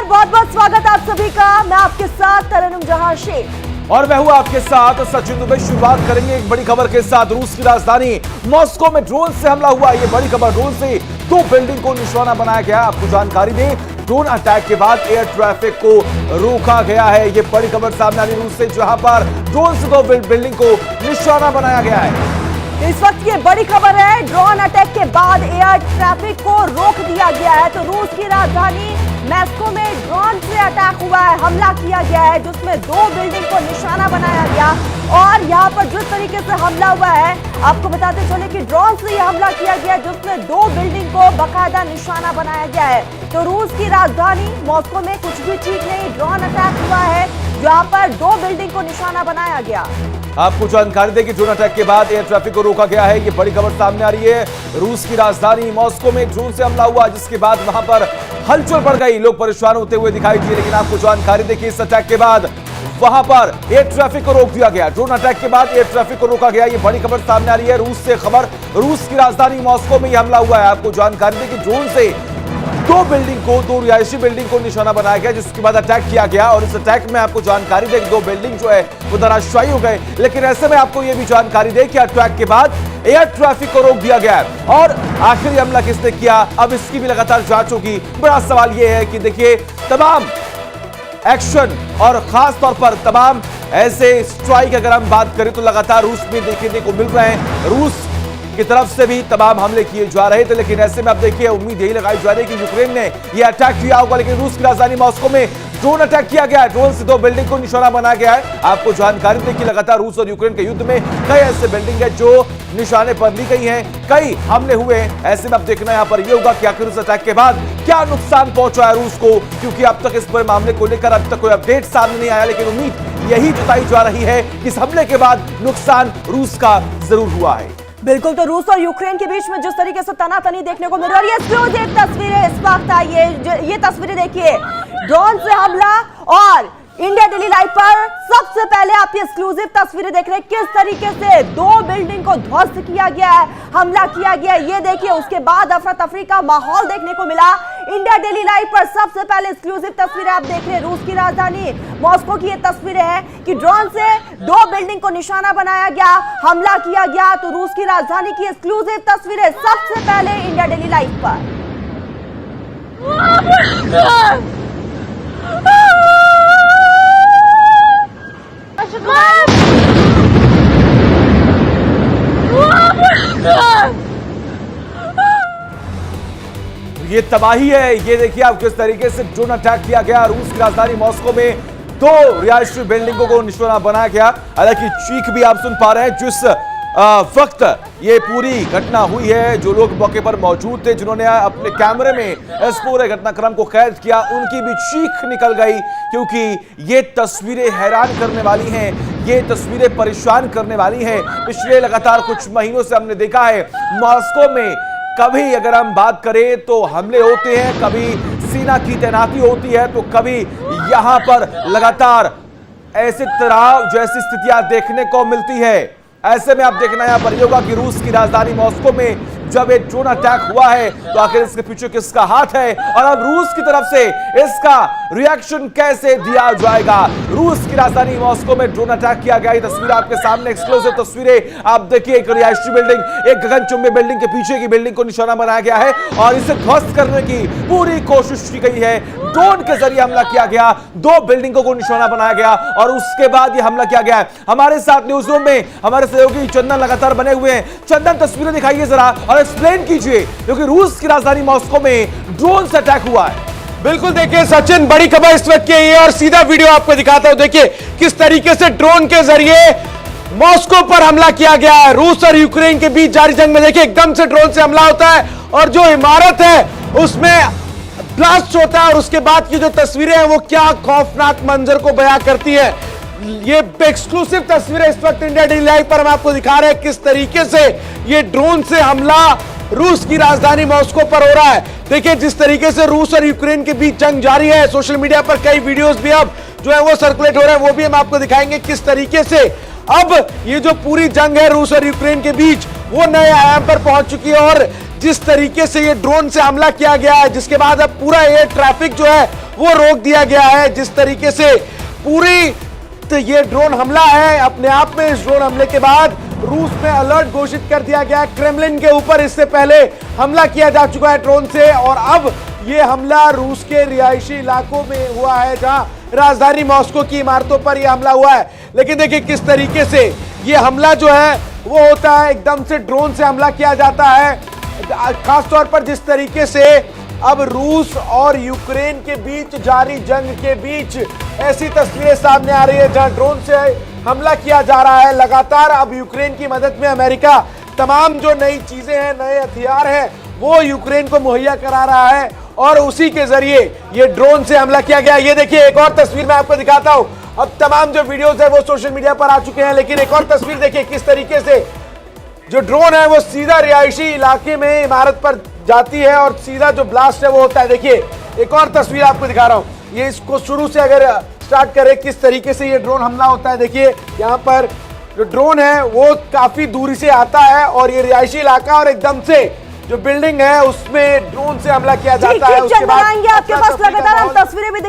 बहुत बहुत स्वागत आप सभी का। मैं आपके साथ तरन्नुम जहां शेख और मैं हूं आपके साथ सचिन दुबे। शुरुआत करेंगे एक बड़ी खबर के साथ। रूस की राजधानी मॉस्को में ड्रोन से हमला हुआ। ये बड़ी खबर, ड्रोन से 2 बिल्डिंग को निशाना बनाया गया। आपको जानकारी दें, ड्रोन अटैक के बाद एयर ट्रैफिक को रोका गया है। ये बड़ी खबर सामने आ रही रूस से, जहां पर ड्रोन से 2 बिल्डिंग को निशाना बनाया गया है। इस वक्त ये बड़ी खबर है, ड्रोन अटैक के बाद एयर ट्रैफिक को रोक दिया गया है। तो रूस की राजधानी मॉस्को में ड्रोन से अटैक हुआ है, हमला किया गया है, जिसमें 2 बिल्डिंग को निशाना बनाया गया। और यहाँ पर जिस तरीके से हमला हुआ है, आपको बताते चले कि ड्रोन से यह हमला किया गया, जिसमें 2 बिल्डिंग को बाकायदा निशाना बनाया गया है। तो रूस की राजधानी मॉस्को में कुछ भी ठीक नहीं, ड्रोन अटैक हुआ है, जहाँ पर 2 बिल्डिंग को निशाना बनाया गया। आपको जानकारी दें कि ड्रोन अटैक के बाद एयर ट्रैफिक को रोका गया है। ये बड़ी खबर सामने आ रही है। रूस की राजधानी मॉस्को में ड्रोन से हमला हुआ, जिसके बाद वहां पर हलचल बढ़ गई, लोग परेशान होते हुए दिखाई दिए। लेकिन आपको जानकारी दें कि इस अटैक के बाद वहां पर एयर ट्रैफिक को रोक दिया गया। ड्रोन अटैक के बाद एयर ट्रैफिक को रोका गया। ये बड़ी खबर सामने आ रही है रूस से खबर। रूस की राजधानी मॉस्को में यह हमला हुआ है। आपको जानकारी दें कि ड्रोन से 2 बिल्डिंग को, 2 रिहायशी बिल्डिंग को निशाना बनाया गया, जिसके बाद अटैक किया गया। और इस अटैक में आपको जानकारी दे कि 2 बिल्डिंग जो है वो धराशायी हो गए। लेकिन ऐसे में आपको यह भी जानकारी दे कि अटैक के बाद एयर ट्रैफिक को रोक दिया गया है। और आखिर ये हमला किसने किया, अब इसकी भी लगातार जांच होगी। बड़ा सवाल यह है कि देखिए, तमाम एक्शन और खास तौर पर तमाम ऐसे स्ट्राइक अगर हम बात करें तो लगातार रूस में देखने को मिल रहे हैं। रूस की तरफ से भी तमाम हमले किए जा रहे थे। लेकिन ऐसे में अब देखिए, उम्मीद यही लगाई जा रही है कि यूक्रेन ने यह अटैक किया होगा। लेकिन रूस की राजधानी मॉस्को में ड्रोन अटैक किया गया है। ड्रोन से 2 बिल्डिंग को निशाना बनाया गया है। आपको जानकारी दें कि लगातार रूस और यूक्रेन के युद्ध में कई ऐसे बिल्डिंग है जो निशाने पर ली गई हैं, कई हमले हुए हैं। ऐसे में अब देखना यहाँ पर यह होगा कि आखिर उस अटैक के बाद क्या नुकसान पहुंचा है रूस को, क्योंकि अब तक इस पूरे मामले को लेकर अब तक कोई अपडेट सामने नहीं आया। लेकिन उम्मीद यही जताई जा रही है कि इस हमले के बाद नुकसान रूस का जरूर हुआ है। बिल्कुल, तो रूस और यूक्रेन के बीच में जिस तरीके से तनातनी देखने को मिल रही है, एक्सक्लूसिव तस्वीरें इस वक्त आई है। ये तस्वीरें देखिए, ड्रोन से हमला और इंडिया डेली लाइव पर सबसे पहले आप ये एक्सक्लूसिव तस्वीरें देख रहे हैं, किस तरीके से 2 बिल्डिंग को ध्वस्त किया गया है, हमला किया गया है। ये देखिए, उसके बाद अफरा तफरी का माहौल देखने को मिला। इंडिया डेली लाइव पर सबसे पहले एक्सक्लूसिव तस्वीरें आप देख रहे हैं। रूस की राजधानी मॉस्को की ये तस्वीरें हैं कि ड्रोन से 2 बिल्डिंग को निशाना बनाया गया, हमला किया गया। तो रूस की राजधानी की एक्सक्लूसिव तस्वीरें सबसे पहले इंडिया डेली लाइव पर। ये तबाही है। ये देखिए आप किस तरीके से ड्रोन अटैक किया गया। रूस की राजधानी मॉस्को में 2 रिहायशी बिल्डिंगों को निशाना बनाया गया। हालांकि चीख भी आप सुन पा रहे हैं जिस वक्त ये पूरी घटना हुई है। जो लोग मौके पर मौजूद थे, जिन्होंने अपने कैमरे में इस पूरे घटनाक्रम को कैद किया, उनकी भी चीख निकल गई, क्योंकि ये तस्वीरें हैरान करने वाली हैं, ये तस्वीरें परेशान करने वाली हैं। पिछले लगातार कुछ महीनों से हमने देखा है मॉस्को में कभी अगर हम बात करें तो हमले होते हैं, कभी सेना की तैनाती होती है, तो कभी यहां पर लगातार ऐसे तनाव जैसी स्थितियां देखने को मिलती है। ऐसे में आप देखना यहां पर होगा कि रूस की राजधानी मॉस्को में जब एक ड्रोन अटैक हुआ है, तो आखिर इसके पीछे किसका हाथ है और अब रूस की तरफ से इसका रिएक्शन कैसे दिया जाएगा। रूस की राजधानी मॉस्को में ड्रोन अटैक किया गया। ये तस्वीर आपके सामने, एक्सक्लूसिव तस्वीरें आप देखिए। एक रिहायशी बिल्डिंग, एक गगनचुंबी बिल्डिंग के पीछे की बिल्डिंग को निशाना बनाया गया है और इसे ध्वस्त करने की पूरी कोशिश की गई है। ड्रोन के जरिए हमला किया गया, 2 बिल्डिंगों को निशाना बनाया गया और उसके बाद यह हमला किया गया। हमारे साथ न्यूज रूम में हमारे सहयोगी चंदन लगातार बने हुए हैं। चंदन, तस्वीरें दिखाइए जरा और एक्सप्लेन कीजिए, क्योंकि रूस की राजधानी मॉस्को में ड्रोन से अटैक हुआ है। बिल्कुल, देखिए सचिन, बड़ी खबर इस वक्त की है और सीधा वीडियो आपको दिखाता हूं। देखिए किस तरीके से ड्रोन के जरिए मॉस्को पर हमला किया गया है। रूस और यूक्रेन के बीच जारी जंग में देखिए एकदम से ड्रोन से हमला होता है और जो इमारत है उसमें ब्लास्ट होता है और उसके बाद की जो तस्वीरें हैं वो क्या खौफनाक मंजर को बयां करती है। ये एक्सक्लूसिव तस्वीरें इस वक्त इंडिया डेली लाइव पर हम आपको दिखा रहे हैं, किस तरीके से ये ड्रोन से हमला रूस की राजधानी मॉस्को पर हो रहा है। देखिए जिस तरीके से रूस और यूक्रेन के बीच जंग जारी है, सोशल मीडिया पर कई वीडियोस भी अब जो है वो सर्कुलेट हो रहे हैं, वो भी हम आपको दिखाएंगे किस तरीके से अब ये जो पूरी जंग है रूस और यूक्रेन के बीच वो नए आयाम पर पहुंच चुकी है। और जिस तरीके से ये ड्रोन से हमला किया गया है, जिसके बाद अब पूरा एयर ट्रैफिक जो है वो रोक दिया गया है। जिस तरीके से पूरी तो ये ड्रोन हमला है, अपने आप में इस ड्रोन हमले के बाद रूस में अलर्ट घोषित कर दिया गया। क्रेमलिन के ऊपर इससे पहले हमला किया जा चुका है ड्रोन से, और अब ये हमला रूस के रिहायशी इलाकों में हुआ है, जहां राजधानी मॉस्को की इमारतों पर यह हमला हुआ है। लेकिन देखिए किस तरीके से ये हमला जो है वो होता है, एकदम से ड्रोन से हमला किया जाता है। खासतौर पर जिस तरीके से अब रूस और यूक्रेन के बीच जारी जंग के बीच ऐसी तस्वीरें सामने आ रही है जहां ड्रोन से हमला किया जा रहा है। लगातार अब यूक्रेन की मदद में अमेरिका तमाम जो नई चीजें हैं, नए हथियार हैं, वो यूक्रेन को मुहैया करा रहा है, और उसी के जरिए ये ड्रोन से हमला किया गया। ये देखिए एक और तस्वीर मैं आपको दिखाता हूं। अब तमाम जो वीडियोस है वो सोशल मीडिया पर आ चुके हैं, लेकिन एक और तस्वीर देखिए किस तरीके से जो ड्रोन है वो सीधा रिहायशी इलाके में इमारत पर जाती है, और सीधा जो ब्लास्ट है वो होता है। देखिए एक और तस्वीर आपको दिखा रहा हूं। ये इसको शुरू से अगर स्टार्ट करें किस तरीके से ये ड्रोन हमला होता है। देखिए यहाँ पर जो ड्रोन है वो काफी दूरी से आता है, और ये रिहायशी इलाका और एकदम से जो बिल्डिंग है उसमें ड्रोन से हमला किया जाता है। उसके बाद आपके पास लगातार हम तस्वीरें भी